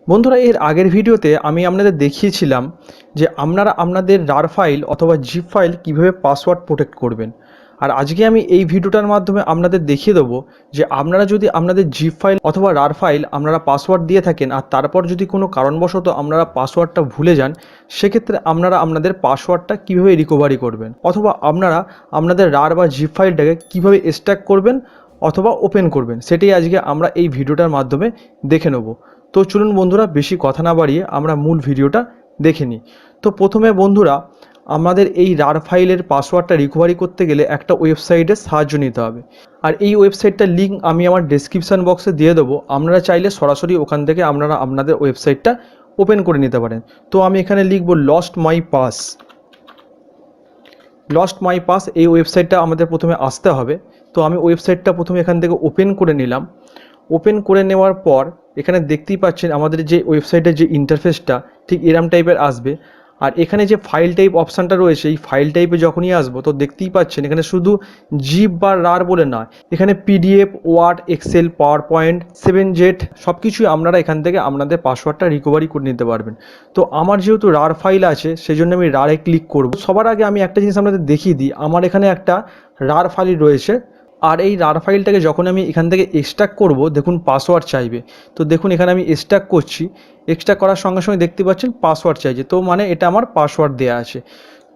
বন্ধুরা, এর আগের ভিডিওতে আমি আপনাদের দেখিয়েছিলাম যে আপনারা আপনাদের রার ফাইল অথবা জিপ ফাইল কিভাবে পাসওয়ার্ড প্রোটেক্ট করবেন। আর আজকে আমি এই ভিডিওটার মাধ্যমে আপনাদের দেখিয়ে দেবো যে আপনারা যদি আপনাদের জিপ ফাইল অথবা রার ফাইল আপনারা পাসওয়ার্ড দিয়ে থাকেন আর তারপর যদি কোনো কারণবশত আপনারা পাসওয়ার্ডটা ভুলে যান, সেক্ষেত্রে আপনারা আপনাদের পাসওয়ার্ডটা কীভাবে রিকভারি করবেন অথবা আপনারা আপনাদের রার বা জিপ ফাইলটাকে কীভাবে এক্সট্র্যাক্ট করবেন অথবা ওপেন করবেন, সেটাই আজকে আমরা এই ভিডিওটার মাধ্যমে দেখে নেব। তো চলুন বন্ধুরা, বেশি কথা না বাড়িয়ে আমরা মূল ভিডিওটা দেখে নিই। তো প্রথমে বন্ধুরা, আমাদের এই রার ফাইলের পাসওয়ার্ডটা রিকভারি করতে গেলে একটা ওয়েবসাইটের সাহায্য নিতে হবে। আর এই ওয়েবসাইটটার লিঙ্ক আমি আমার ডেসক্রিপশান বক্সে দিয়ে দেবো। আপনারা চাইলে সরাসরি ওখান থেকে আপনারা আপনাদের ওয়েবসাইটটা ওপেন করে নিতে পারেন। তো আমি এখানে লিখব লস্ট মাই পাস। এই ওয়েবসাইটটা আমাদের প্রথমে আসতে হবে। তো আমি ওয়েবসাইটটা প্রথমে এখান থেকে ওপেন করে নিলাম। ওপেন করে নেওয়ার পর এখানে দেখতেই পাচ্ছেন আমাদের যে ওয়েবসাইটের যে ইন্টারফেসটা ঠিক এরম টাইপের আসবে। আর এখানে যে ফাইল টাইপ অপশানটা রয়েছে, এই ফাইল টাইপে যখনই আসবো তো দেখতেই পাচ্ছেন এখানে শুধু জিপ বা রার বলে নয়, এখানে PDF, Word, Excel, PowerPoint, 7Z সব কিছুই আপনারা এখান থেকে আপনাদের পাসওয়ার্ডটা রিকভারি করে নিতে পারবেন। তো আমার যেহেতু রার ফাইল আছে সেজন্য আমি রারে ক্লিক করব। সবার আগে আমি একটা জিনিস আপনাদের দেখিয়ে দিই, আমার এখানে একটা রার ফাইল রয়েছে। আর এই রার ফাইলটাকে যখন আমি এখান থেকে এক্সট্র্যাক্ট করব, দেখুন পাসওয়ার্ড চাইবে। তো দেখুন এখানে আমি এক্সট্র্যাক্ট করছি, এক্সট্র্যাক্ট করার সঙ্গে সঙ্গে দেখতে পাচ্ছেন পাসওয়ার্ড চাইছে। তো মানে এটা আমার পাসওয়ার্ড দেওয়া আছে।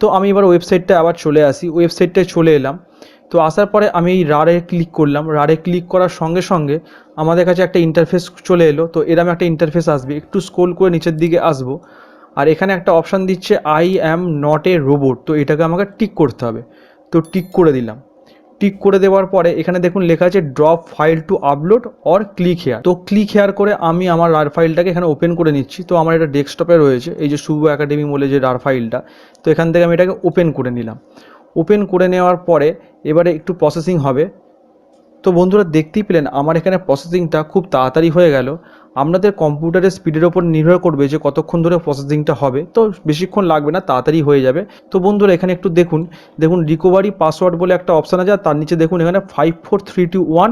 তো আমি এবার ওয়েবসাইটটা আবার চলে আসি, ওয়েবসাইটটায় চলে এলাম। তো আসার পরে আমি এই রারে ক্লিক করলাম। রারে ক্লিক করার সঙ্গে সঙ্গে আমাদের কাছে একটা ইন্টারফেস চলে এলো। তো এরকম একটা ইন্টারফেস আসবে, একটু স্ক্রল করে নিচের দিকে আসবো। আর এখানে একটা অপশান দিচ্ছে I am not a robot. তো এটাকে আমাকে টিক করতে হবে। তো টিক করে দিলাম। টিক করে দেওয়ার পরে এখানে দেখুন লেখা আছে drop file to upload or click here. তো ক্লিক হেয়ার করে আমি আমার রার ফাইলটাকে এখানে ওপেন করে নিচ্ছি। তো আমার এটা ডেস্কটপে রয়েছে, এই যে শুভ একাডেমি বলে যে রার ফাইলটা। তো এখান থেকে আমি এটাকে ওপেন করে নিলাম। ওপেন করে নেওয়ার পরে এবারে একটু প্রসেসিং হবে। তো বন্ধুরা, দেখতেই পেলেন আমার এখানে প্রসেসিংটা খুব তাড়াতাড়ি হয়ে গেল। আপনাদের কম্পিউটারের স্পিডের ওপর নির্ভর করবে যে কতক্ষণ ধরে প্রসেসিংটা হবে। তো বেশিক্ষণ লাগবে না, তাড়াতাড়ি হয়ে যাবে। তো বন্ধুরা, এখানে একটু দেখুন রিকভারি পাসওয়ার্ড বলে একটা অপশান আছে, আর তার নিচে দেখুন এখানে 54321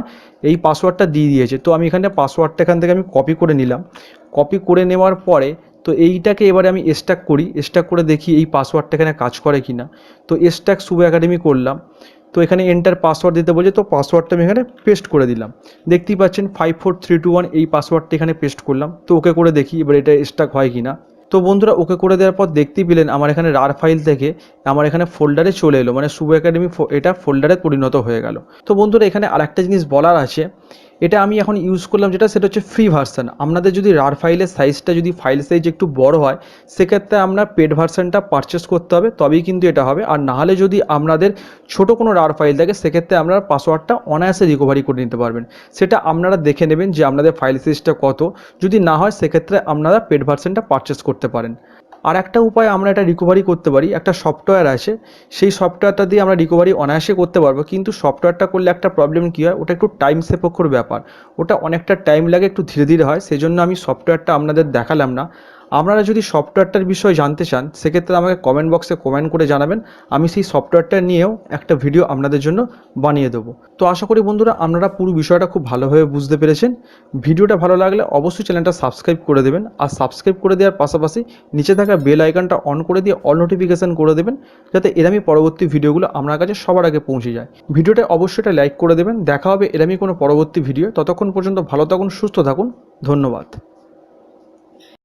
এই পাসওয়ার্ডটা দিয়ে দিয়েছে। তো আমি এখানে পাসওয়ার্ডটা এখান থেকে আমি কপি করে নিলাম। কপি করে নেওয়ার পরে তো এইটাকে এবারে আমি এক্সট্র্যাক্ট করি, এক্সট্র্যাক্ট করে দেখি এই পাসওয়ার্ডটা এখানে কাজ করে কি না। তো এক্সট্র্যাক্ট শুভ একাডেমি করলাম। তো এখানে এন্টার পাসওয়ার্ড দিতে বলছে, তো পাসওয়ার্ডটা আমি এখানে পেস্ট করে দিলাম। দেখতেই পাচ্ছেন 54321 এই পাসওয়ার্ডটা এখানে পেস্ট করলাম। তো ওকে করে দেখি এবার এটা স্টাক হয় কি না। তো বন্ধুরা, ওকে করে দেওয়ার পর দেখতেই পেলেন আমার এখানে রার ফাইল থেকে আমার এখানে ফোল্ডারে চলে এলো, মানে শুভ একাডেমি এটা ফোল্ডারে পরিণত হয়ে গেল। তো বন্ধুরা, এখানে আরেকটা জিনিস বলার আছে, এটা আমি এখন ইউজ করলাম যেটা, সেটা হচ্ছে ফ্রি ভার্সান। আপনাদের যদি রার ফাইলের সাইজটা যদি ফাইল সাইজ একটু বড় হয়, সেক্ষেত্রে আপনার পেড ভার্সানটা পারচেস করতে হবে, তবেই কিন্তু এটা হবে। আর নাহলে যদি আপনাদের ছোট কোনো রার ফাইল থাকে, সেক্ষেত্রে আপনারা পাসওয়ার্ডটা অনায়াসে রিকভারি করে নিতে পারবেন। সেটা আপনারা দেখে নেবেন যে আপনাদের ফাইল সাইজটা কত। যদি না হয় সেক্ষেত্রে আপনারা পেড ভার্সানটা পারচেস করতে পারেন। আর একটা উপায় আমরা এটা রিকভারি করতে পারি, একটা সফটওয়্যার আছে, সেই সফটওয়্যারটা দিয়ে আমরা রিকভারি অনায়াসে করতে পারবো। কিন্তু সফটওয়্যারটা করলে একটা প্রবলেম কী হয়, ওটা একটু টাইম সাপেক্ষর ব্যাপার, ওটা অনেকটা টাইম লাগে, একটু ধীরে ধীরে হয়। সেই জন্য আমি সফটওয়্যারটা আপনাদের দেখালাম না। আপনারা যদি সফটওয়্যারটার বিষয়ে জানতে চান, সেক্ষেত্রে আমাকে কমেন্ট বক্সে কমেন্ট করে জানাবেন, আমি সেই সফটওয়্যারটা নিয়েও একটা ভিডিও আপনাদের জন্য বানিয়ে দেবো। তো আশা করি বন্ধুরা আপনারা পুরো বিষয়টা খুব ভালোভাবে বুঝতে পেরেছেন। ভিডিওটা ভালো লাগলে অবশ্যই চ্যানেলটা সাবস্ক্রাইব করে দেবেন। আর সাবস্ক্রাইব করে দেওয়ার পাশাপাশি নিচে থাকা বেল আইকনটা অন করে দিয়ে অল নোটিফিকেশান করে দেবেন, যাতে এরমই পরবর্তী ভিডিওগুলো আপনার কাছে সবার আগে পৌঁছে যায়। ভিডিওটা অবশ্যই একটা লাইক করে দেবেন। দেখা হবে এরমই কোনো পরবর্তী ভিডিও। ততক্ষণ পর্যন্ত ভালো থাকুন, সুস্থ থাকুন। ধন্যবাদ।